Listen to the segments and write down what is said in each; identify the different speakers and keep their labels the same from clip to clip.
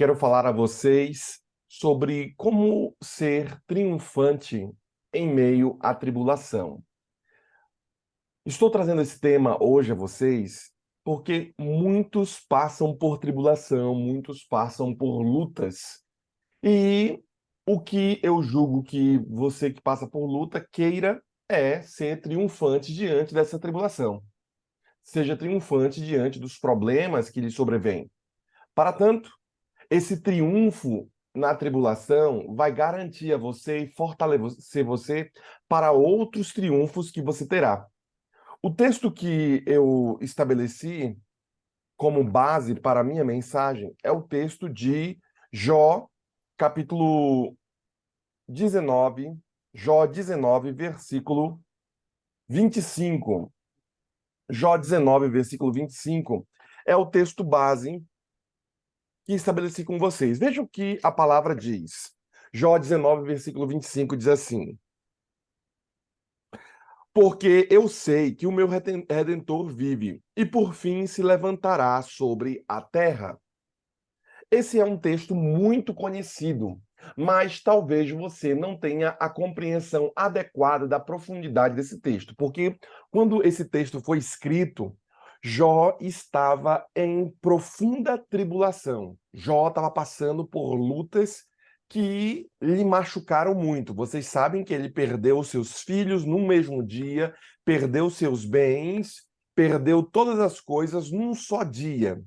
Speaker 1: Quero falar a vocês sobre como ser triunfante em meio à tribulação. Estou trazendo esse tema hoje a vocês porque muitos passam por tribulação, muitos passam por lutas. E o que eu julgo que você que passa por luta queira é ser triunfante diante dessa tribulação. Seja triunfante diante dos problemas que lhe sobrevêm. Para tanto, esse triunfo na tribulação vai garantir a você e fortalecer você para outros triunfos que você terá. O texto que eu estabeleci como base para a minha mensagem é o texto de Jó, capítulo 19, Jó 19, versículo 25. Jó 19, versículo 25 é o texto base que estabeleci com vocês. Vejam o que a palavra diz. Jó 19, versículo 25 diz assim: Porque eu sei que o meu redentor vive, e por fim se levantará sobre a terra. Esse é um texto muito conhecido, mas talvez você não tenha a compreensão adequada da profundidade desse texto, porque quando esse texto foi escrito, Jó estava em profunda tribulação. Jó estava passando por lutas que lhe machucaram muito. Vocês sabem que ele perdeu seus filhos no mesmo dia, perdeu seus bens, perdeu todas as coisas num só dia.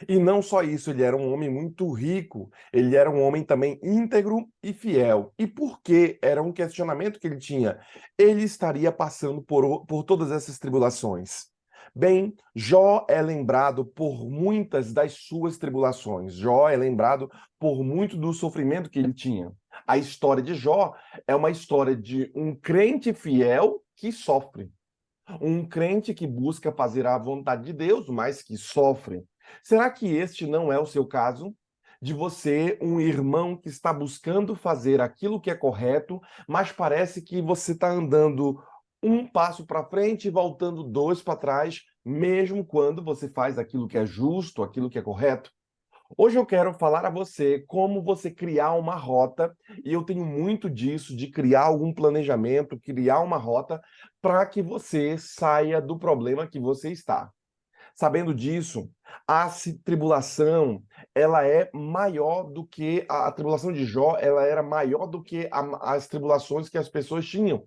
Speaker 1: E não só isso, ele era um homem muito rico, ele era um homem também íntegro e fiel. E por que? Era um questionamento que ele tinha. Ele estaria passando por todas essas tribulações. Bem, Jó é lembrado por muitas das suas tribulações. Jó é lembrado por muito do sofrimento que ele tinha. A história de Jó é uma história de um crente fiel que sofre. Um crente que busca fazer a vontade de Deus, mas que sofre. Será que este não é o seu caso? De você, um irmão que está buscando fazer aquilo que é correto, mas parece que você está andando um passo para frente e voltando dois para trás, mesmo quando você faz aquilo que é justo, aquilo que é correto? Hoje eu quero falar a você como você criar uma rota, e eu tenho muito disso, de criar algum planejamento, criar uma rota para que você saia do problema que você está. Sabendo disso, tribulação, ela é maior do que a tribulação de Jó, ela era maior do que as tribulações que as pessoas tinham.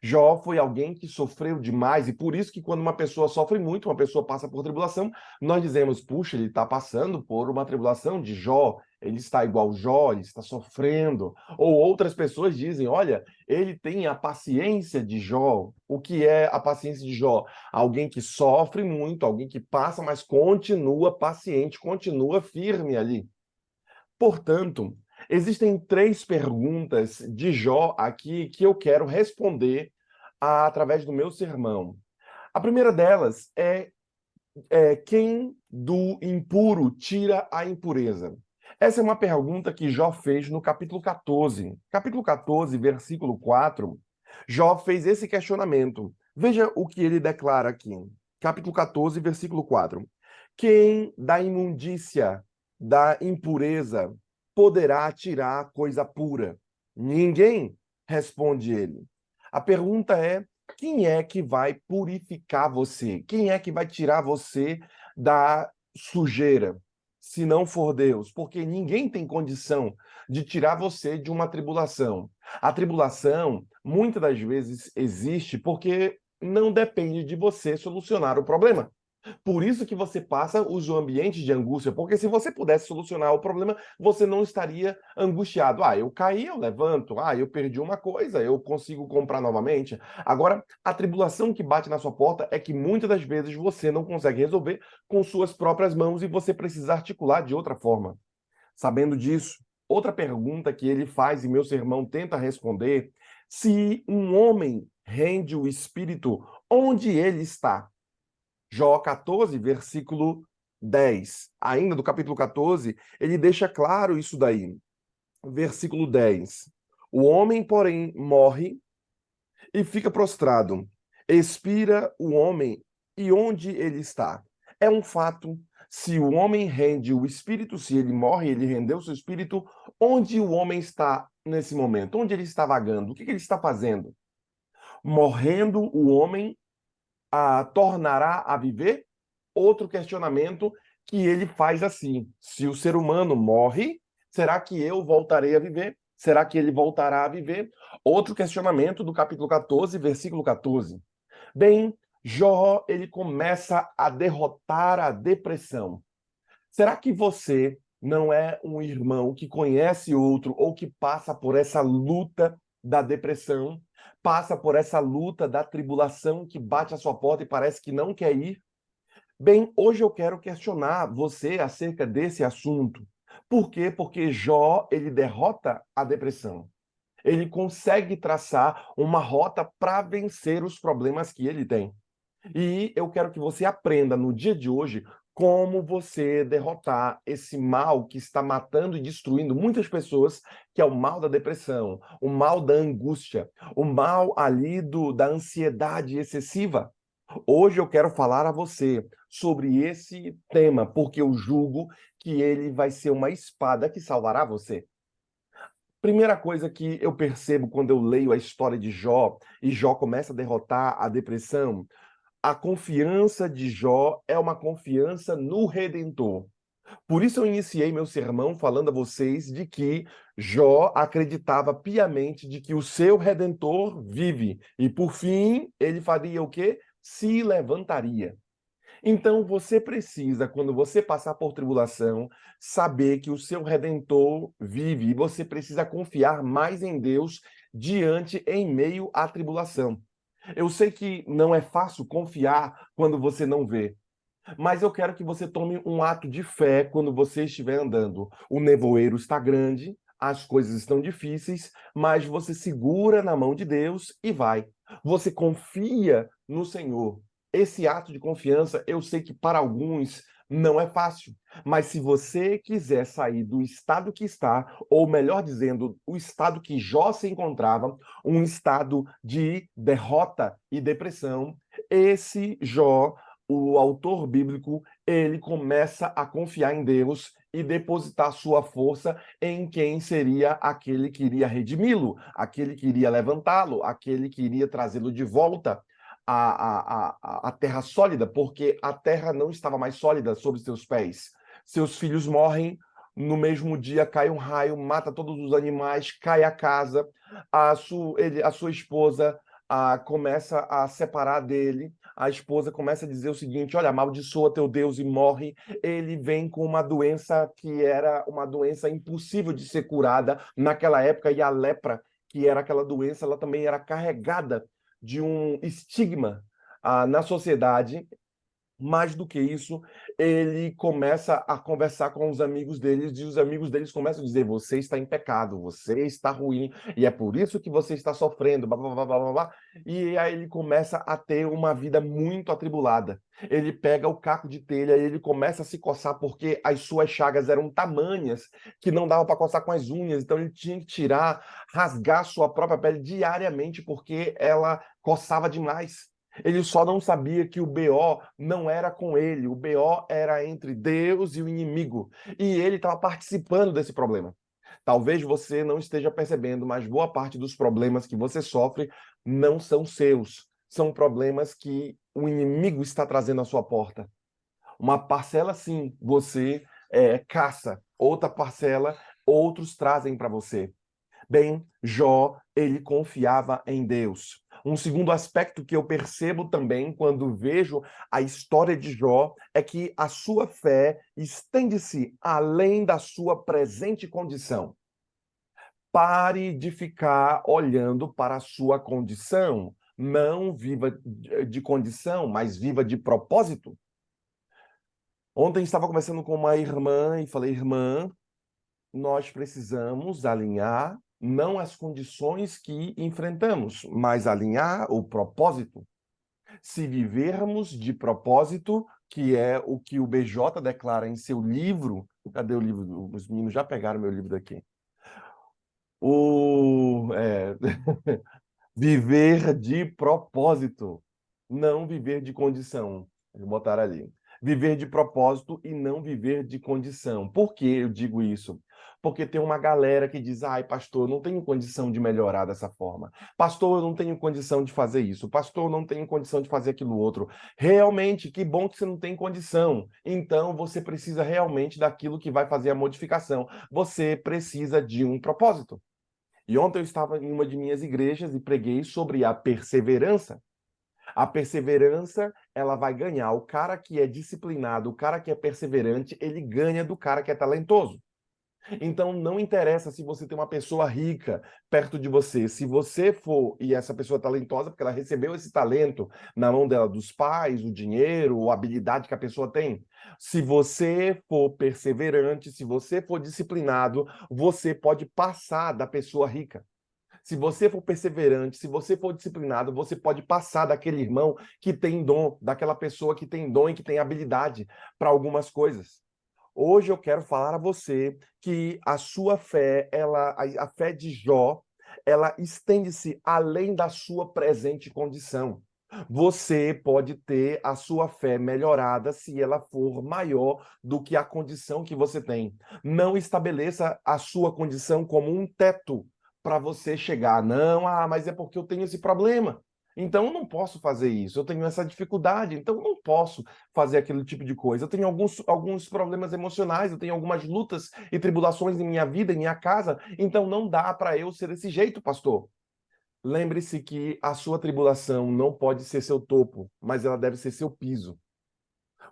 Speaker 1: Jó foi alguém que sofreu demais, e por isso que quando uma pessoa sofre muito, uma pessoa passa por tribulação, nós dizemos, puxa, ele está passando por uma tribulação de Jó, ele está igual Jó, ele está sofrendo. Ou outras pessoas dizem, olha, ele tem a paciência de Jó. O que é a paciência de Jó? Alguém que sofre muito, alguém que passa, mas continua paciente, continua firme ali. Portanto, existem três perguntas de Jó aqui que eu quero responder através do meu sermão. A primeira delas é quem do impuro tira a impureza? Essa é uma pergunta que Jó fez no capítulo 14. Capítulo 14, versículo 4, Jó fez esse questionamento. Veja o que ele declara aqui. Capítulo 14, versículo 4. Quem da imundícia, da impureza, poderá tirar coisa pura? Ninguém, responde ele. A pergunta é: quem é que vai purificar você? Quem é que vai tirar você da sujeira? Se não for Deus, porque ninguém tem condição de tirar você de uma tribulação. A tribulação, muitas das vezes, existe porque não depende de você solucionar o problema. Por isso que você passa os ambientes de angústia, porque se você pudesse solucionar o problema, você não estaria angustiado. Ah, eu caí, eu levanto. Ah, eu perdi uma coisa, eu consigo comprar novamente. Agora, a tribulação que bate na sua porta é que muitas das vezes você não consegue resolver com suas próprias mãos e você precisa articular de outra forma. Sabendo disso, outra pergunta que ele faz e meu sermão tenta responder: se um homem rende o espírito, onde ele está? Jó 14, versículo 10. Ainda do capítulo 14, ele deixa claro isso daí. Versículo 10. O homem, porém, morre e fica prostrado. Expira o homem, e onde ele está? É um fato. Se o homem rende o espírito, se ele morre, ele rendeu seu espírito, onde o homem está nesse momento? Onde ele está vagando? O que ele está fazendo? Morrendo, o homem tornará a viver? Outro questionamento que ele faz assim: se o ser humano morre, será que eu voltarei a viver? Será que ele voltará a viver? Outro questionamento do capítulo 14, versículo 14. Bem, Jó, ele começa a derrotar a depressão. Será que você não é um irmão que conhece outro ou que passa por essa luta da depressão, passa por essa luta da tribulação que bate à sua porta e parece que não quer ir? Bem, hoje eu quero questionar você acerca desse assunto. Por quê? Porque Jó, ele derrota a depressão. Ele consegue traçar uma rota para vencer os problemas que ele tem. E eu quero que você aprenda no dia de hoje como você derrotar esse mal que está matando e destruindo muitas pessoas, que é o mal da depressão, o mal da angústia, o mal ali da ansiedade excessiva. Hoje eu quero falar a você sobre esse tema, porque eu julgo que ele vai ser uma espada que salvará você. Primeira coisa que eu percebo quando eu leio a história de Jó, e Jó começa a derrotar a depressão, a confiança de Jó é uma confiança no Redentor. Por isso eu iniciei meu sermão falando a vocês de que Jó acreditava piamente de que o seu Redentor vive e por fim ele faria o quê? Se levantaria. Então você precisa, quando você passar por tribulação, saber que o seu Redentor vive e você precisa confiar mais em Deus diante em meio à tribulação. Eu sei que não é fácil confiar quando você não vê, mas eu quero que você tome um ato de fé quando você estiver andando. O nevoeiro está grande, as coisas estão difíceis, mas você segura na mão de Deus e vai. Você confia no Senhor. Esse ato de confiança, eu sei que para alguns não é fácil, mas se você quiser sair do estado que está, ou melhor dizendo, o estado que Jó se encontrava, um estado de derrota e depressão, esse Jó, o autor bíblico, ele começa a confiar em Deus e depositar sua força em quem seria aquele que iria redimi-lo, aquele que iria levantá-lo, aquele que iria trazê-lo de volta à terra sólida, porque a terra não estava mais sólida sobre seus pés. Seus filhos morrem, no mesmo dia cai um raio, mata todos os animais, cai a casa, a sua esposa começa a separar dele, a esposa começa a dizer o seguinte: olha, amaldiçoa teu Deus e morre. Ele vem com uma doença que era uma doença impossível de ser curada naquela época, e a lepra, que era aquela doença, ela também era carregada de um estigma na sociedade. Mais do que isso, ele começa a conversar com os amigos deles e os amigos deles começam a dizer: você está em pecado, você está ruim, e é por isso que você está sofrendo, blá, blá, blá, blá, blá, blá. E aí ele começa a ter uma vida muito atribulada. Ele pega o caco de telha e ele começa a se coçar porque as suas chagas eram tamanhas que não dava para coçar com as unhas, então ele tinha que tirar, rasgar sua própria pele diariamente porque ela coçava demais. Ele só não sabia que o BO não era com ele, o BO era entre Deus e o inimigo. E ele estava participando desse problema. Talvez você não esteja percebendo, mas boa parte dos problemas que você sofre não são seus. São problemas que o inimigo está trazendo à sua porta. Uma parcela, sim, você caça. Outra parcela, outros trazem para você. Bem, Jó, ele confiava em Deus. Um segundo aspecto que eu percebo também quando vejo a história de Jó é que a sua fé estende-se além da sua presente condição. Pare de ficar olhando para a sua condição. Não viva de condição, mas viva de propósito. Ontem estava conversando com uma irmã e falei: irmã, nós precisamos alinhar não as condições que enfrentamos, mas alinhar o propósito. Se vivermos de propósito, que é o que o BJ declara em seu livro, cadê o livro? Os meninos já pegaram meu livro daqui. Viver de propósito, não viver de condição. Vou botar ali. Viver de propósito e não viver de condição. Por que eu digo isso? Porque tem uma galera que diz: ai, pastor, eu não tenho condição de melhorar dessa forma. Pastor, eu não tenho condição de fazer isso. Pastor, eu não tenho condição de fazer aquilo outro. Realmente, que bom que você não tem condição. Então, você precisa realmente daquilo que vai fazer a modificação. Você precisa de um propósito. E ontem eu estava em uma de minhas igrejas e preguei sobre a perseverança. A perseverança, ela vai ganhar. O cara que é disciplinado, o cara que é perseverante, ele ganha do cara que é talentoso. Então, não interessa se você tem uma pessoa rica perto de você. Se você for, e essa pessoa é talentosa, porque ela recebeu esse talento na mão dela, dos pais, o dinheiro, ou a habilidade que a pessoa tem. Se você for perseverante, se você for disciplinado, você pode passar da pessoa rica. Se você for perseverante, se você for disciplinado, você pode passar daquele irmão que tem dom, daquela pessoa que tem dom e que tem habilidade para algumas coisas. Hoje eu quero falar a você que a sua fé, a fé de Jó, ela estende-se além da sua presente condição. Você pode ter a sua fé melhorada se ela for maior do que a condição que você tem. Não estabeleça a sua condição como um teto para você chegar. Não, mas é porque eu tenho esse problema. Então eu não posso fazer isso, eu tenho essa dificuldade, então eu não posso fazer aquele tipo de coisa. Eu tenho alguns problemas emocionais, eu tenho algumas lutas e tribulações em minha vida, em minha casa, então não dá para eu ser desse jeito, pastor. Lembre-se que a sua tribulação não pode ser seu topo, mas ela deve ser seu piso.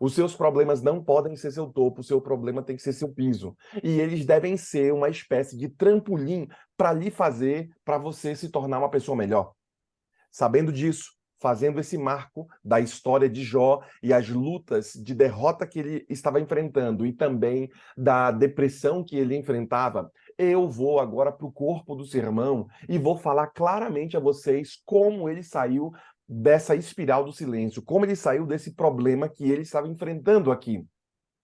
Speaker 1: Os seus problemas não podem ser seu topo, o seu problema tem que ser seu piso. E eles devem ser uma espécie de trampolim para lhe fazer, para você se tornar uma pessoa melhor. Sabendo disso, fazendo esse marco da história de Jó e as lutas de derrota que ele estava enfrentando e também da depressão que ele enfrentava, eu vou agora para o corpo do sermão e vou falar claramente a vocês como ele saiu dessa espiral do silêncio, como ele saiu desse problema que ele estava enfrentando aqui.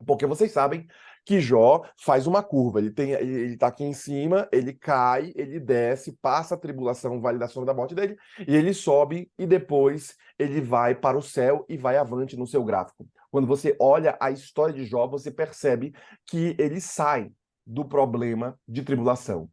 Speaker 1: Porque vocês sabem que Jó faz uma curva. Ele tá aqui em cima, ele cai, ele desce, passa a tribulação, vale da sombra da morte dele, e ele sobe e depois ele vai para o céu e vai avante no seu gráfico. Quando você olha a história de Jó, você percebe que ele sai do problema de tribulação.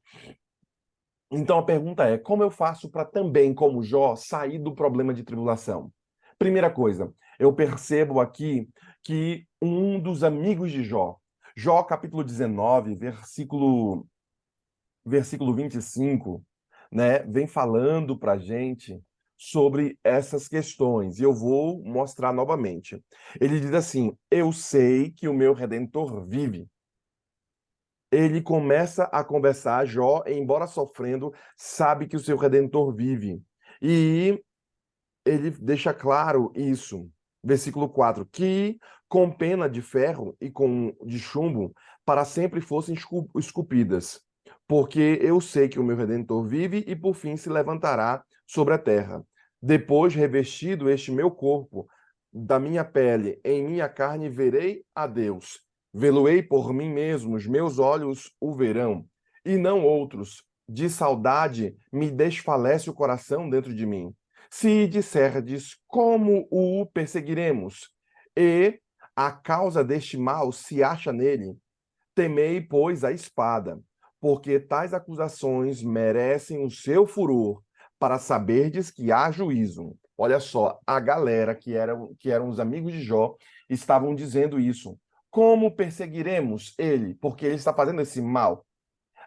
Speaker 1: Então a pergunta é: como eu faço para também, como Jó, sair do problema de tribulação? Primeira coisa, eu percebo aqui que um dos amigos de Jó, Jó capítulo 19, versículo 25, né, vem falando para a gente sobre essas questões. E eu vou mostrar novamente. Ele diz assim: eu sei que o meu Redentor vive. Ele começa a conversar, Jó, embora sofrendo, sabe que o seu Redentor vive. E ele deixa claro isso. Versículo 4, que com pena de ferro e com de chumbo para sempre fossem esculpidas, porque eu sei que o meu Redentor vive e por fim se levantará sobre a terra. Depois, revestido este meu corpo da minha pele, em minha carne verei a Deus. Vê-lo-ei por mim mesmo, os meus olhos o verão, e não outros. De saudade me desfalece o coração dentro de mim. Se disserdes como o perseguiremos, e a causa deste mal se acha nele, temei, pois, a espada, porque tais acusações merecem o seu furor, para saberdes que há juízo. Olha só, a galera que eram os amigos de Jó estavam dizendo isso. Como perseguiremos ele? Porque ele está fazendo esse mal.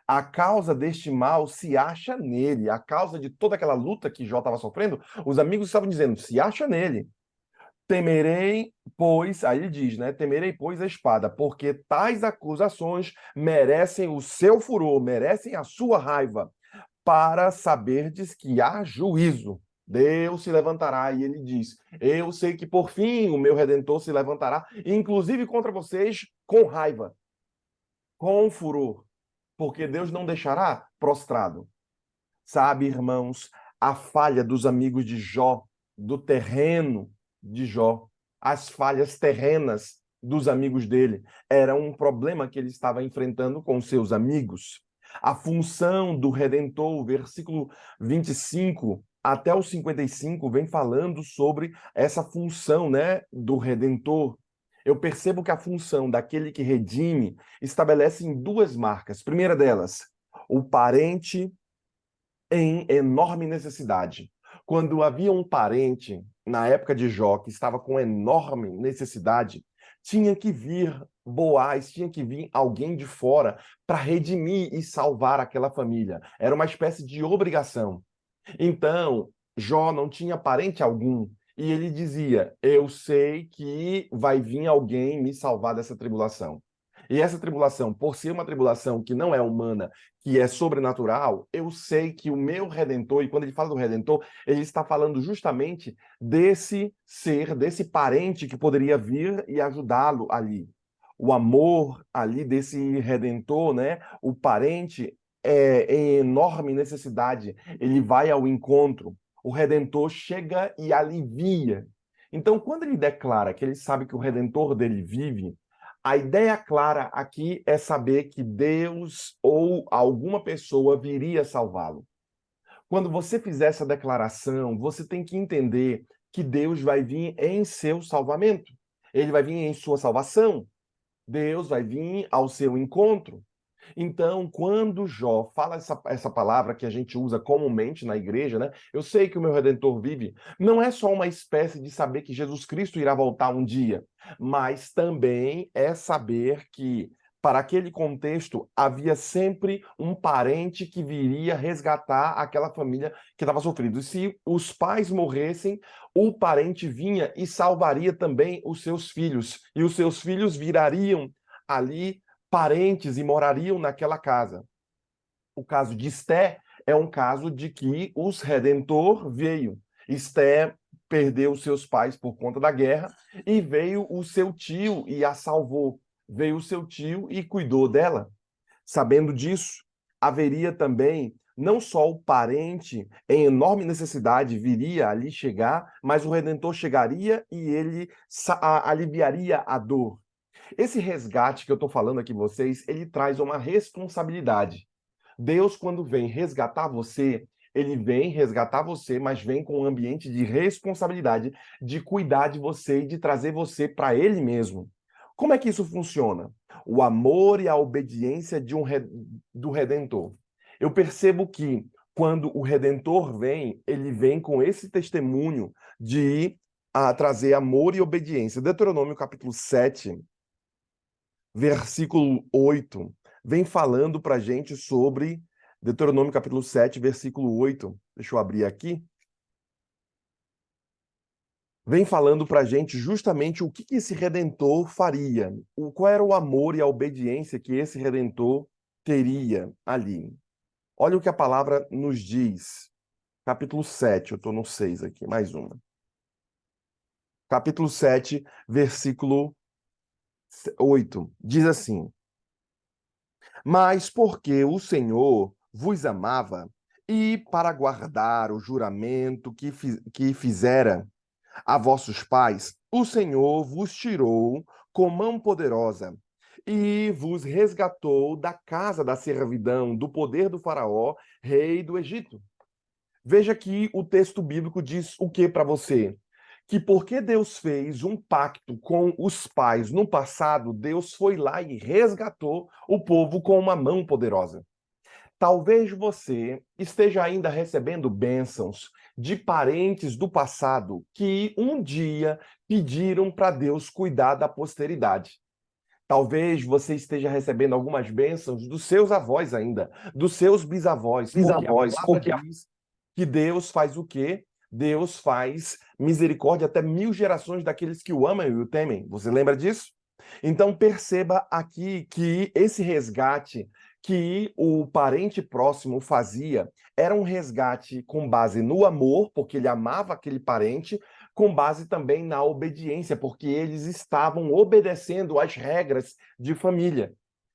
Speaker 1: A causa deste mal se acha nele. A causa de toda aquela luta que Jó estava sofrendo, os amigos estavam dizendo, se acha nele. Temerei, pois, aí ele diz, né? Temerei, pois, a espada, porque tais acusações merecem o seu furor, merecem a sua raiva, para saberdes que há juízo. Deus se levantará, e ele diz: eu sei que por fim o meu redentor se levantará, inclusive contra vocês, com raiva, com furor, porque Deus não deixará prostrado. Sabe, irmãos, a falha dos amigos de Jó, do terreno de Jó, as falhas terrenas dos amigos dele, era um problema que ele estava enfrentando com seus amigos. A função do Redentor, o versículo 25 até o 55, vem falando sobre essa função, né, do Redentor. eu percebo que a função daquele que redime estabelece em duas marcas. Primeira delas, o parente em enorme necessidade. Quando havia um parente, na época de Jó, que estava com enorme necessidade, tinha que vir Boaz, tinha que vir alguém de fora para redimir e salvar aquela família. Era uma espécie de obrigação. Então, Jó não tinha parente algum. E ele dizia: eu sei que vai vir alguém me salvar dessa tribulação. E essa tribulação, por ser uma tribulação que não é humana, que é sobrenatural, eu sei que o meu Redentor, e quando ele fala do Redentor, ele está falando justamente desse ser, desse parente que poderia vir e ajudá-lo ali. O amor ali desse Redentor, né? O parente em enorme necessidade, ele vai ao encontro. O Redentor chega e alivia. Então, quando ele declara que ele sabe que o Redentor dele vive, a ideia clara aqui é saber que Deus ou alguma pessoa viria salvá-lo. Quando você fizer essa declaração, você tem que entender que Deus vai vir em seu salvamento. Ele vai vir em sua salvação. Deus vai vir ao seu encontro. Então, quando Jó fala essa palavra que a gente usa comumente na igreja, né? Eu sei que o meu Redentor vive, não é só uma espécie de saber que Jesus Cristo irá voltar um dia, mas também é saber que, para aquele contexto, havia sempre um parente que viria resgatar aquela família que estava sofrendo. E se os pais morressem, o parente vinha e salvaria também os seus filhos, e os seus filhos virariam ali parentes e morariam naquela casa. O caso de Esté é um caso de que o Redentor veio. Esté perdeu seus pais por conta da guerra e veio o seu tio e a salvou. Veio o seu tio e cuidou dela. Sabendo disso, haveria também não só o parente em enorme necessidade viria ali chegar, mas o Redentor chegaria e ele aliviaria a dor. Esse resgate que eu estou falando aqui vocês, ele traz uma responsabilidade. Deus, quando vem resgatar você, ele vem resgatar você, mas vem com um ambiente de responsabilidade, de cuidar de você e de trazer você para ele mesmo. Como é que isso funciona? O amor e a obediência do Redentor. Eu percebo que quando o Redentor vem, ele vem com esse testemunho de trazer amor e obediência. Deuteronômio capítulo 7, versículo 8, vem falando para a gente sobre Deuteronômio capítulo 7, versículo 8. Deixa eu abrir aqui. Vem falando para a gente justamente o que esse Redentor faria, qual era o amor e a obediência que esse Redentor teria ali. Olha o que a palavra nos diz. Capítulo 7, eu estou no 6 aqui, mais uma. Capítulo 7, versículo 8, diz assim: mas porque o Senhor vos amava, e para guardar o juramento que fizera a vossos pais, o Senhor vos tirou com mão poderosa e vos resgatou da casa da servidão, do poder do Faraó, rei do Egito. Veja que o texto bíblico diz o que para você? Que porque Deus fez um pacto com os pais no passado, Deus foi lá e resgatou o povo com uma mão poderosa. Talvez você esteja ainda recebendo bênçãos de parentes do passado que um dia pediram para Deus cuidar da posteridade. Talvez você esteja recebendo algumas bênçãos dos seus avós ainda, dos seus bisavós, porque a palavra diz que Deus faz o quê? Deus faz misericórdia até 1000 gerações daqueles que o amam e o temem. Você lembra disso? Então perceba aqui que esse resgate que o parente próximo fazia era um resgate com base no amor, porque ele amava aquele parente, com base também na obediência, porque eles estavam obedecendo às regras de família.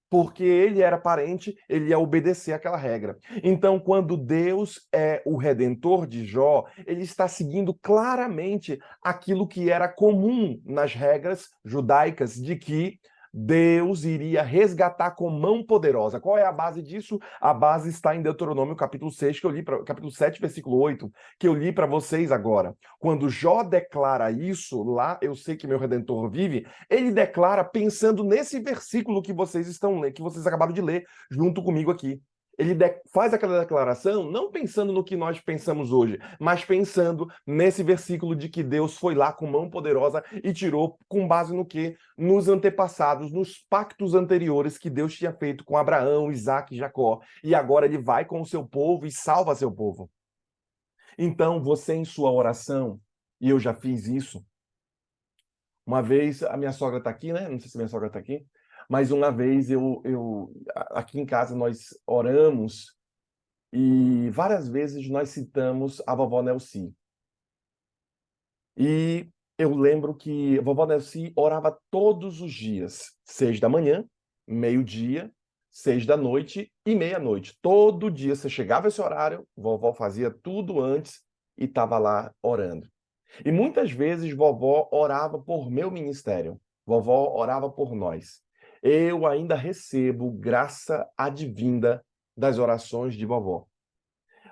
Speaker 1: Porque ele era parente, ele ia obedecer aquela regra. Então, quando Deus é o redentor de Jó, ele está seguindo claramente aquilo que era comum nas regras judaicas de que Deus iria resgatar com mão poderosa. Qual é a base disso? A base está em Deuteronômio capítulo 6, que eu li capítulo 7, versículo 8, que eu li para vocês agora. Quando Jó declara isso, lá eu sei que meu Redentor vive, ele declara pensando nesse versículo que vocês estão que vocês acabaram de ler junto comigo aqui. Ele faz aquela declaração não pensando no que nós pensamos hoje, mas pensando nesse versículo de que Deus foi lá com mão poderosa e tirou com base no quê? Nos antepassados, nos pactos anteriores que Deus tinha feito com Abraão, Isaac e Jacó. E agora ele vai com o seu povo e salva seu povo. Então, você em sua oração, e eu já fiz isso, uma vez, a minha sogra está aqui, né? Não sei se minha sogra está aqui, mas uma vez aqui em casa nós oramos e várias vezes nós citamos a vovó Nelci. E eu lembro que a vovó Nelci orava todos os dias, 6 da manhã, meio-dia, 6 da noite e meia-noite. Todo dia você chegava esse horário, vovó fazia tudo antes e estava lá orando. E muitas vezes vovó orava por meu ministério. Vovó orava por nós. Eu ainda recebo graça advinda das orações de vovó.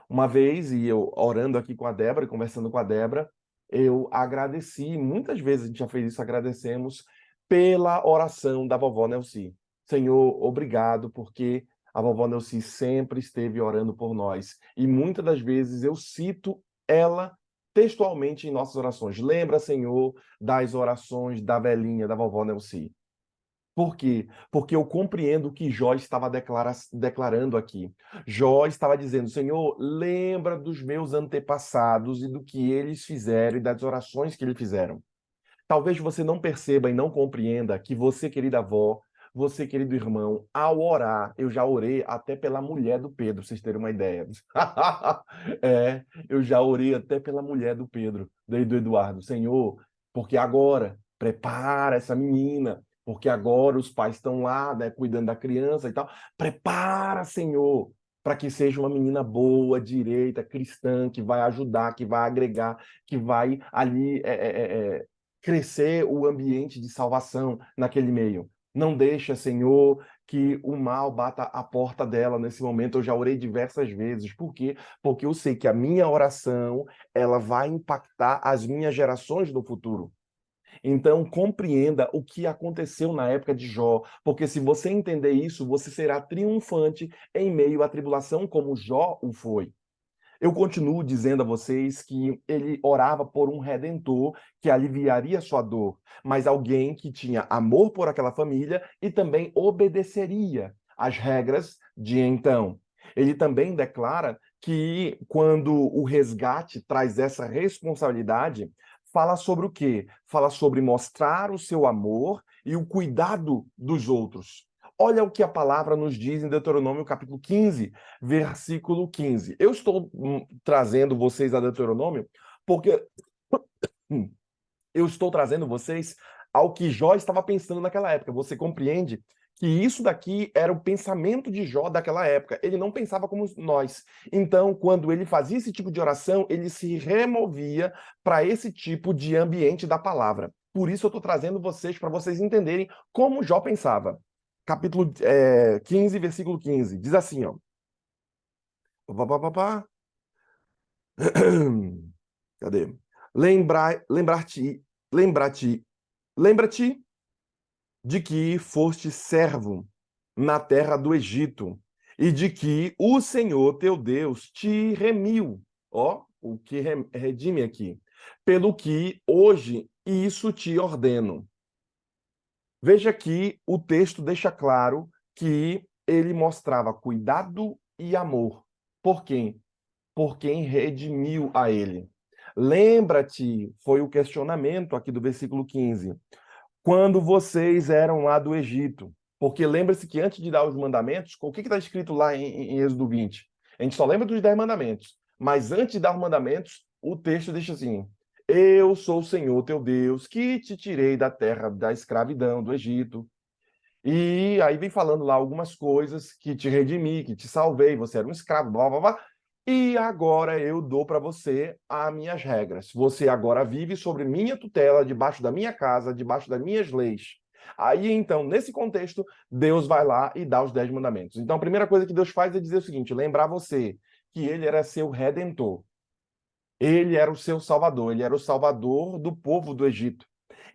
Speaker 1: Uma vez, e eu orando aqui com a Débora, e conversando com a Débora, eu agradeci, muitas vezes a gente já fez isso, agradecemos pela oração da vovó Nelci. Senhor, obrigado, porque a vovó Nelci sempre esteve orando por nós. E muitas das vezes eu cito ela textualmente em nossas orações. Lembra, Senhor, das orações da velhinha, da vovó Nelci. Por quê? Porque eu compreendo o que Jó estava declarando aqui. Jó estava dizendo, Senhor, lembra dos meus antepassados e do que eles fizeram e das orações que eles fizeram. Talvez você não perceba e não compreenda que você, querida avó, você, querido irmão, ao orar, eu já orei até pela mulher do Pedro, pra vocês terem uma ideia. Eu já orei até pela mulher do Pedro, do Eduardo. Senhor, porque agora, prepara essa menina, porque agora os pais estão lá, né, cuidando da criança e tal. Prepara, Senhor, para que seja uma menina boa, direita, cristã, que vai ajudar, que vai agregar, que vai ali crescer o ambiente de salvação naquele meio. Não deixa, Senhor, que o mal bata a porta dela nesse momento. Eu já orei diversas vezes. Por quê? Porque eu sei que a minha oração, ela vai impactar as minhas gerações no futuro. Então, compreenda o que aconteceu na época de Jó, porque se você entender isso, você será triunfante em meio à tribulação, como Jó o foi. Eu continuo dizendo a vocês que ele orava por um redentor que aliviaria sua dor, mas alguém que tinha amor por aquela família e também obedeceria às regras de então. Ele também declara que quando o resgate traz essa responsabilidade, fala sobre o quê? Fala sobre mostrar o seu amor e o cuidado dos outros. Olha o que a palavra nos diz em Deuteronômio capítulo 15, versículo 15. Eu estou trazendo vocês a Deuteronômio porque eu estou trazendo vocês ao que Jó estava pensando naquela época. Você compreende que isso daqui era o pensamento de Jó daquela época. Ele não pensava como nós. Então, quando ele fazia esse tipo de oração, ele se removia para esse tipo de ambiente da palavra. Por isso eu estou trazendo vocês para vocês entenderem como Jó pensava. Capítulo 15, versículo 15. Diz assim, ó. Pá, pá, pá, pá. Cadê? Lembrar-te, lembrar-te, lembra-te de que foste servo na terra do Egito e de que o Senhor teu Deus te remiu. Ó, o que redime aqui. Pelo que hoje isso te ordeno. Veja que o texto deixa claro que ele mostrava cuidado e amor. Por quem? Por quem redimiu a ele. Lembra-te, foi o questionamento aqui do versículo 15, quando vocês eram lá do Egito. Porque lembra-se que antes de dar os mandamentos, o que está escrito lá em Êxodo 20? A gente só lembra dos 10 mandamentos. Mas antes de dar os mandamentos, o texto deixa assim: eu sou o Senhor teu Deus, que te tirei da terra da escravidão, do Egito. E aí vem falando lá algumas coisas que te redimi, que te salvei, você era um escravo, blá, blá, blá. E agora eu dou para você as minhas regras. Você agora vive sobre minha tutela, debaixo da minha casa, debaixo das minhas leis. Aí, então, nesse contexto, Deus vai lá e dá os 10 mandamentos. Então, a primeira coisa que Deus faz é dizer o seguinte, lembrar você que ele era seu redentor. Ele era o seu salvador, ele era o salvador do povo do Egito.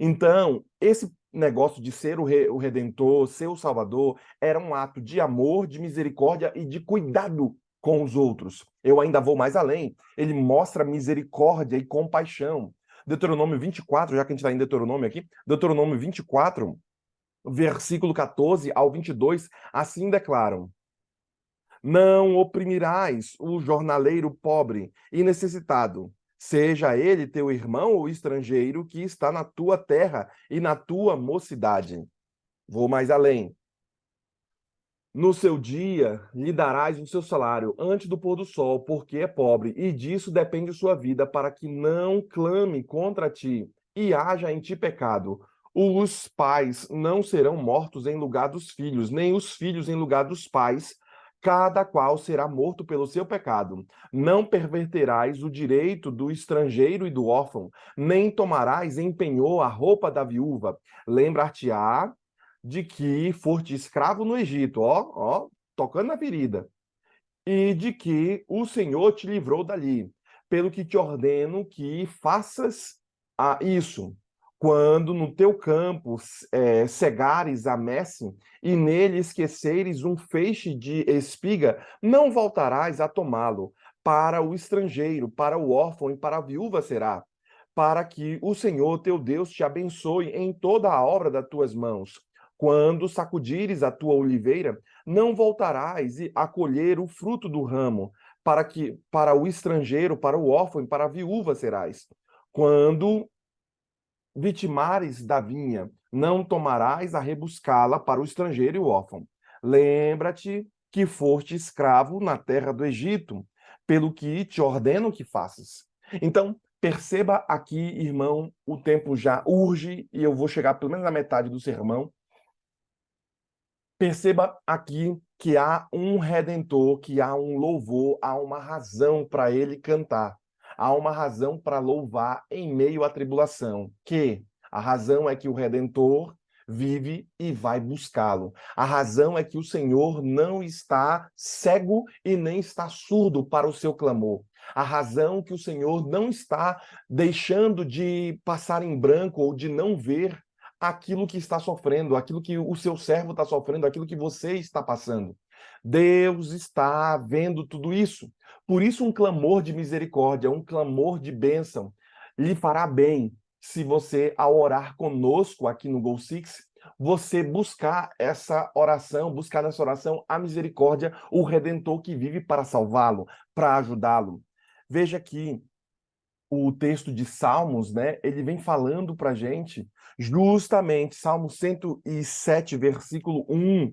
Speaker 1: Então, esse negócio de ser o redentor, ser o salvador, era um ato de amor, de misericórdia e de cuidado com os outros. Eu ainda vou mais além. Ele mostra misericórdia e compaixão. Deuteronômio 24, já que a gente está em Deuteronômio aqui, Deuteronômio 24, versículo 14 ao 22, assim declaram: não oprimirás o jornaleiro pobre e necessitado, seja ele teu irmão ou estrangeiro que está na tua terra e na tua mocidade. Vou mais além. No seu dia lhe darás o seu salário antes do pôr do sol, porque é pobre, e disso depende sua vida, para que não clame contra ti e haja em ti pecado. Os pais não serão mortos em lugar dos filhos, nem os filhos em lugar dos pais. Cada qual será morto pelo seu pecado. Não perverterás o direito do estrangeiro e do órfão, nem tomarás em penhor a roupa da viúva. Lembrar-te-á de que foste escravo no Egito, tocando na ferida, e de que o Senhor te livrou dali, pelo que te ordeno que faças isso. Quando no teu campo cegares a messe e nele esqueceres um feixe de espiga, não voltarás a tomá-lo. Para o estrangeiro, para o órfão e para a viúva será, para que o Senhor teu Deus te abençoe em toda a obra das tuas mãos. Quando sacudires a tua oliveira, não voltarás a colher o fruto do ramo, para o estrangeiro, para o órfão e para a viúva serás. Quando vitimares da vinha, não tomarás a rebuscá-la para o estrangeiro e o órfão. Lembra-te que foste escravo na terra do Egito, pelo que te ordeno que faças. Então, perceba aqui, irmão, o tempo já urge e eu vou chegar pelo menos na metade do sermão. Perceba aqui que há um redentor, que há um louvor, há uma razão para ele cantar. Há uma razão para louvar em meio à tribulação, que a razão é que o redentor vive e vai buscá-lo. A razão é que o Senhor não está cego e nem está surdo para o seu clamor. A razão é que o Senhor não está deixando de passar em branco ou de não ver aquilo que está sofrendo, aquilo que o seu servo está sofrendo, aquilo que você está passando. Deus está vendo tudo isso. Por isso, um clamor de misericórdia, um clamor de bênção, lhe fará bem se você, ao orar conosco aqui no Go Six, você buscar essa oração, buscar nessa oração a misericórdia, o Redentor que vive para salvá-lo, para ajudá-lo. Veja que o texto de Salmos, né, ele vem falando para a gente, justamente, Salmo 107, versículo 1,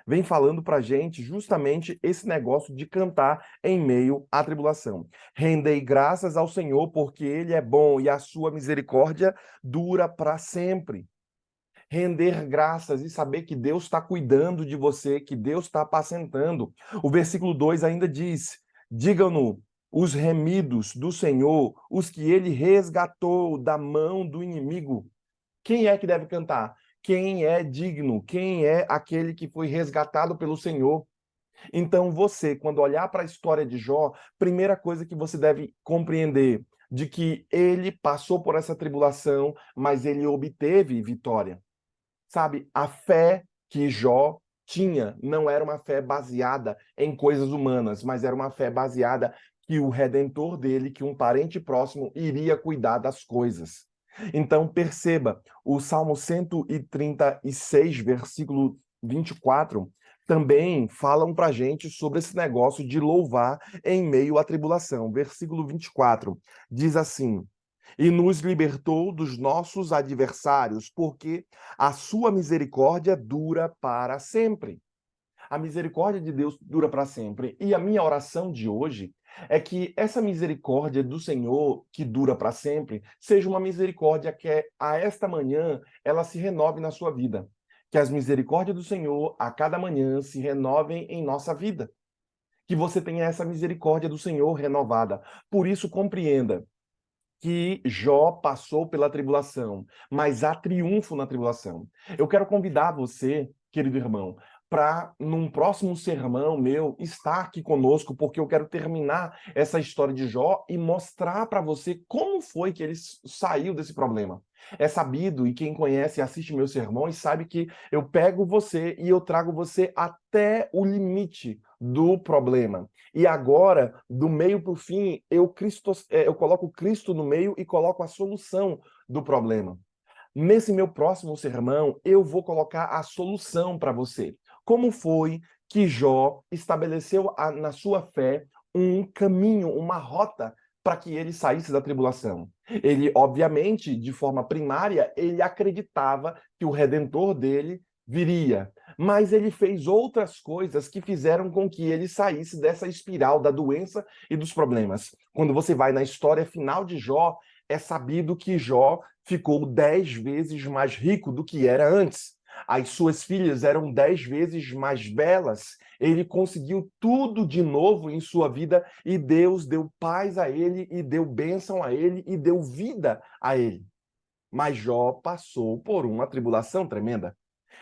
Speaker 1: vem falando para a gente justamente esse negócio de cantar em meio à tribulação. Rendei graças ao Senhor, porque Ele é bom e a sua misericórdia dura para sempre. Render graças e saber que Deus está cuidando de você, que Deus está apacentando. O versículo 2 ainda diz, digam-no os remidos do Senhor, os que ele resgatou da mão do inimigo. Quem é que deve cantar? Quem é digno? Quem é aquele que foi resgatado pelo Senhor? Então você, quando olhar para a história de Jó, primeira coisa que você deve compreender de que ele passou por essa tribulação, mas ele obteve vitória. Sabe, a fé que Jó tinha não era uma fé baseada em coisas humanas, mas era uma fé baseada que o redentor dele, que um parente próximo iria cuidar das coisas. Então perceba, o Salmo 136, versículo 24, também falam para a gente sobre esse negócio de louvar em meio à tribulação. Versículo 24 diz assim: e nos libertou dos nossos adversários, porque a sua misericórdia dura para sempre. A misericórdia de Deus dura para sempre. E a minha oração de hoje é que essa misericórdia do Senhor, que dura para sempre, seja uma misericórdia que a esta manhã ela se renove na sua vida. Que as misericórdias do Senhor a cada manhã se renovem em nossa vida. Que você tenha essa misericórdia do Senhor renovada. Por isso, compreenda que Jó passou pela tribulação, mas há triunfo na tribulação. Eu quero convidar você, querido irmão, para, num próximo sermão meu, estar aqui conosco, porque eu quero terminar essa história de Jó e mostrar para você como foi que ele saiu desse problema. É sabido, e quem conhece e assiste meus sermões sabe que eu pego você e eu trago você até o limite do problema. E agora, do meio para o fim, eu coloco Cristo no meio e coloco a solução do problema. Nesse meu próximo sermão, eu vou colocar a solução para você. Como foi que Jó estabeleceu na sua fé um caminho, uma rota para que ele saísse da tribulação? Ele, obviamente, de forma primária, ele acreditava que o redentor dele viria, mas ele fez outras coisas que fizeram com que ele saísse dessa espiral da doença e dos problemas. Quando você vai na história final de Jó, é sabido que Jó ficou 10 vezes mais rico do que era antes. As suas filhas eram 10 vezes mais belas. Ele conseguiu tudo de novo em sua vida e Deus deu paz a ele e deu bênção a ele e deu vida a ele. Mas Jó passou por uma tribulação tremenda.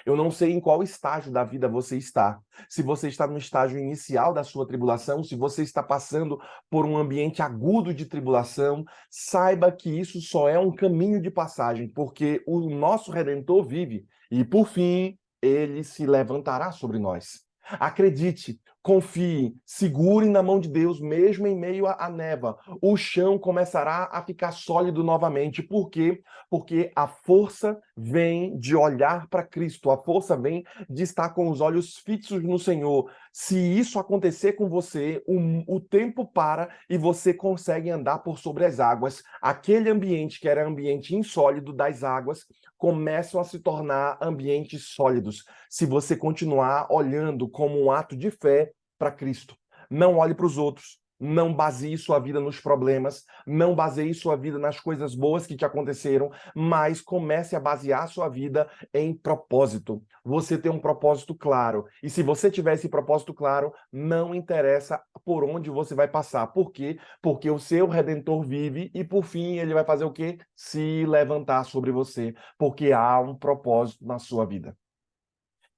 Speaker 1: Eu não sei em qual estágio da vida você está. Se você está no estágio inicial da sua tribulação, se você está passando por um ambiente agudo de tribulação, saiba que isso só é um caminho de passagem, porque o nosso Redentor vive e, por fim, ele se levantará sobre nós. Acredite, confie, segure na mão de Deus, mesmo em meio à neva. O chão começará a ficar sólido novamente. Por quê? Porque a força vem de olhar para Cristo, a força vem de estar com os olhos fixos no Senhor. Se isso acontecer com você, o tempo para e você consegue andar por sobre as águas. Aquele ambiente que era ambiente insólido das águas começam a se tornar ambientes sólidos. Se você continuar olhando como um ato de fé para Cristo. Não olhe para os outros. Não baseie sua vida nos problemas, não baseie sua vida nas coisas boas que te aconteceram, mas comece a basear sua vida em propósito. Você tem um propósito claro. E se você tiver esse propósito claro, não interessa por onde você vai passar. Por quê? Porque o seu Redentor vive e, por fim, ele vai fazer o quê? Se levantar sobre você, porque há um propósito na sua vida.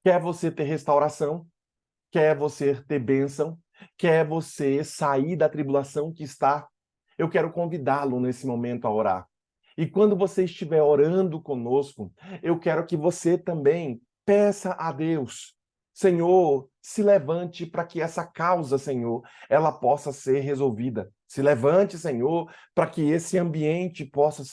Speaker 1: Quer você ter restauração? Quer você ter bênção? Quer você sair da tribulação que está? Eu quero convidá-lo nesse momento a orar. E quando você estiver orando conosco, eu quero que você também peça a Deus, Senhor, se levante para que essa causa, Senhor, ela possa ser resolvida. Se levante, Senhor, para que esse ambiente possa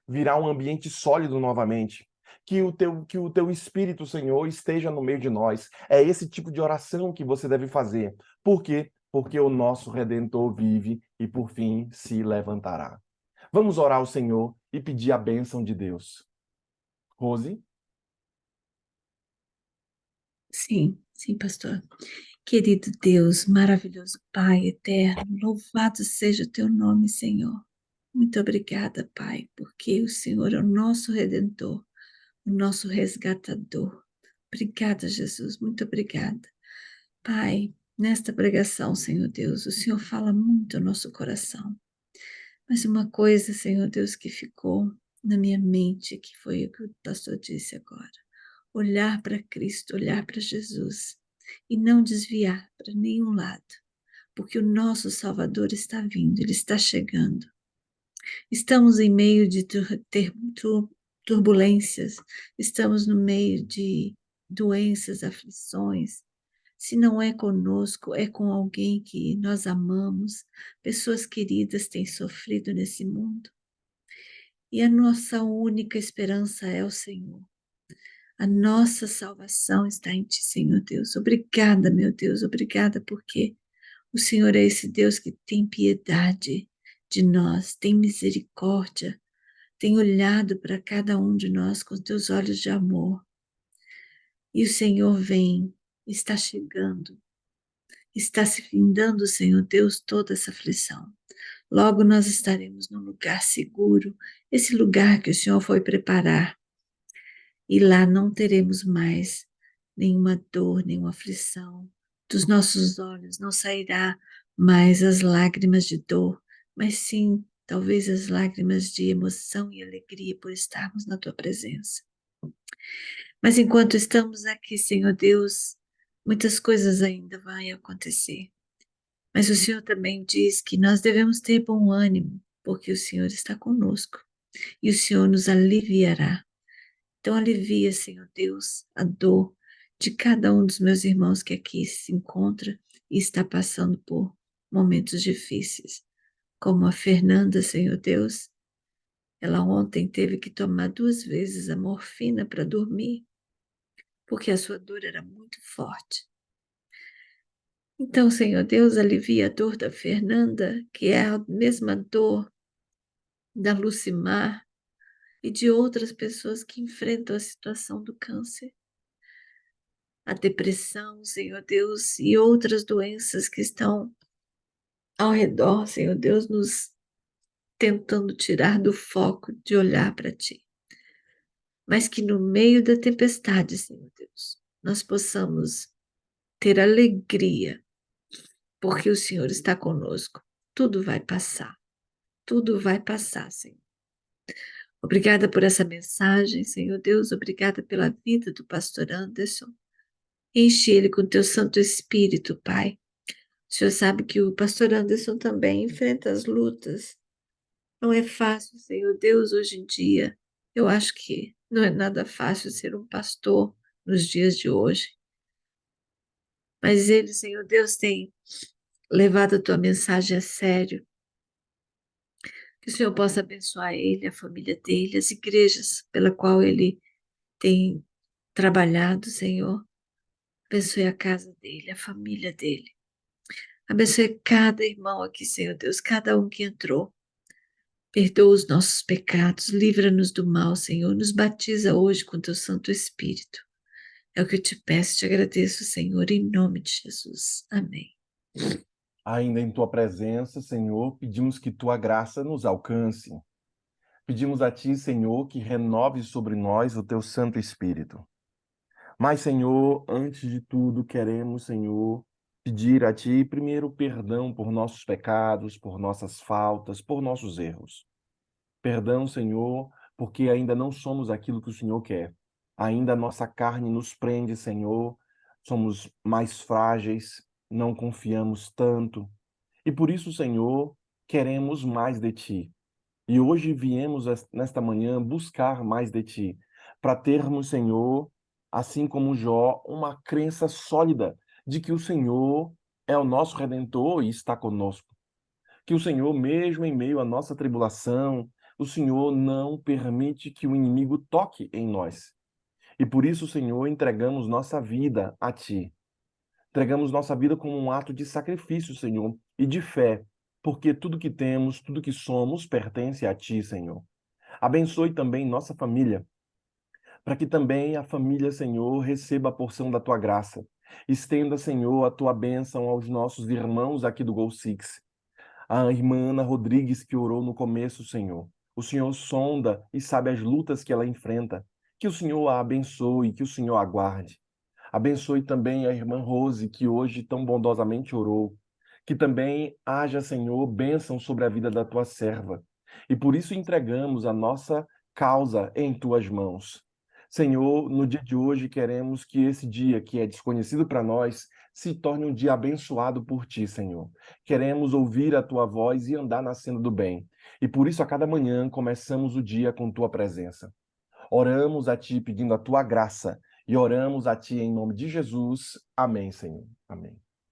Speaker 1: virar um ambiente sólido novamente. Que o teu Espírito, Senhor, esteja no meio de nós. É esse tipo de oração que você deve fazer. Por quê? Porque o nosso Redentor vive e, por fim, se levantará. Vamos orar ao Senhor e pedir a bênção de Deus. Rose?
Speaker 2: Sim, sim, pastor. Querido Deus, maravilhoso Pai eterno, louvado seja o teu nome, Senhor. Muito obrigada, Pai, porque o Senhor é o nosso Redentor, o nosso resgatador. Obrigada, Jesus, muito obrigada. Pai, nesta pregação, Senhor Deus, o Senhor fala muito ao nosso coração. Mas uma coisa, Senhor Deus, que ficou na minha mente, que foi o que o pastor disse agora. Olhar para Cristo, olhar para Jesus e não desviar para nenhum lado, porque o nosso Salvador está vindo, ele está chegando. Estamos em meio de turbulências, estamos no meio de doenças, aflições. Se não é conosco, é com alguém que nós amamos, pessoas queridas têm sofrido nesse mundo. E a nossa única esperança é o Senhor. A nossa salvação está em Ti, Senhor Deus. Obrigada, meu Deus, obrigada porque o Senhor é esse Deus que tem piedade de nós, tem misericórdia, tem olhado para cada um de nós com Teus olhos de amor. E o Senhor vem, está chegando, está se findando, Senhor Deus, toda essa aflição. Logo nós estaremos num lugar seguro, esse lugar que o Senhor foi preparar. E lá não teremos mais nenhuma dor, nenhuma aflição. Dos nossos olhos não sairá mais as lágrimas de dor, mas sim talvez as lágrimas de emoção e alegria por estarmos na tua presença. Mas enquanto estamos aqui, Senhor Deus, muitas coisas ainda vão acontecer. Mas o Senhor também diz que nós devemos ter bom ânimo, porque o Senhor está conosco e o Senhor nos aliviará. Então alivia, Senhor Deus, a dor de cada um dos meus irmãos que aqui se encontra e está passando por momentos difíceis. Como a Fernanda, Senhor Deus, ela ontem teve que tomar 2 vezes a morfina para dormir, porque a sua dor era muito forte. Então, Senhor Deus, alivia a dor da Fernanda, que é a mesma dor da Lucimar e de outras pessoas que enfrentam a situação do câncer, a depressão, Senhor Deus, e outras doenças que estão ao redor, Senhor Deus, nos tentando tirar do foco de olhar para Ti. Mas que no meio da tempestade, Senhor Deus, nós possamos ter alegria, porque o Senhor está conosco. Tudo vai passar, Senhor. Obrigada por essa mensagem, Senhor Deus, obrigada pela vida do pastor Anderson. Enche ele com teu Santo Espírito, Pai. O Senhor sabe que o pastor Anderson também enfrenta as lutas. Não é fácil, Senhor Deus, hoje em dia. Eu acho que não é nada fácil ser um pastor nos dias de hoje. Mas ele, Senhor Deus, tem levado a tua mensagem a sério. Que o Senhor possa abençoar ele, a família dele, as igrejas pela qual ele tem trabalhado, Senhor. Abençoe a casa dele, a família dele. Abençoe cada irmão aqui, Senhor Deus, cada um que entrou. Perdoa os nossos pecados, livra-nos do mal, Senhor. Nos batiza hoje com teu Santo Espírito. É o que eu te peço, te agradeço, Senhor, em nome de Jesus. Amém.
Speaker 1: Ainda em tua presença, Senhor, pedimos que tua graça nos alcance. Pedimos a ti, Senhor, que renove sobre nós o teu Santo Espírito. Mas, Senhor, antes de tudo, queremos, Senhor, pedir a ti primeiro perdão por nossos pecados, por nossas faltas, por nossos erros. Perdão, Senhor, porque ainda não somos aquilo que o Senhor quer. Ainda a nossa carne nos prende, Senhor. Somos mais frágeis, não confiamos tanto. E por isso, Senhor, queremos mais de ti. E hoje viemos nesta manhã buscar mais de ti, para termos, Senhor, assim como Jó, uma crença sólida de que o Senhor é o nosso Redentor e está conosco. Que o Senhor, mesmo em meio à nossa tribulação, o Senhor não permite que o inimigo toque em nós. E por isso, Senhor, entregamos nossa vida a ti. Entregamos nossa vida como um ato de sacrifício, Senhor, e de fé, porque tudo que temos, tudo que somos, pertence a ti, Senhor. Abençoe também nossa família, para que também a família, Senhor, receba a porção da tua graça. Estenda, Senhor, a tua bênção aos nossos irmãos aqui do Gol Six. A irmã Ana Rodrigues que orou no começo, Senhor. O Senhor sonda e sabe as lutas que ela enfrenta. Que o Senhor a abençoe, que o Senhor a guarde. Abençoe também a irmã Rose, que hoje tão bondosamente orou. Que também haja, Senhor, bênção sobre a vida da tua serva. E por isso entregamos a nossa causa em tuas mãos. Senhor, no dia de hoje queremos que esse dia que é desconhecido para nós se torne um dia abençoado por ti, Senhor. Queremos ouvir a tua voz e andar na senda do bem. E por isso a cada manhã começamos o dia com tua presença. Oramos a ti pedindo a tua graça e oramos a ti em nome de Jesus. Amém, Senhor. Amém.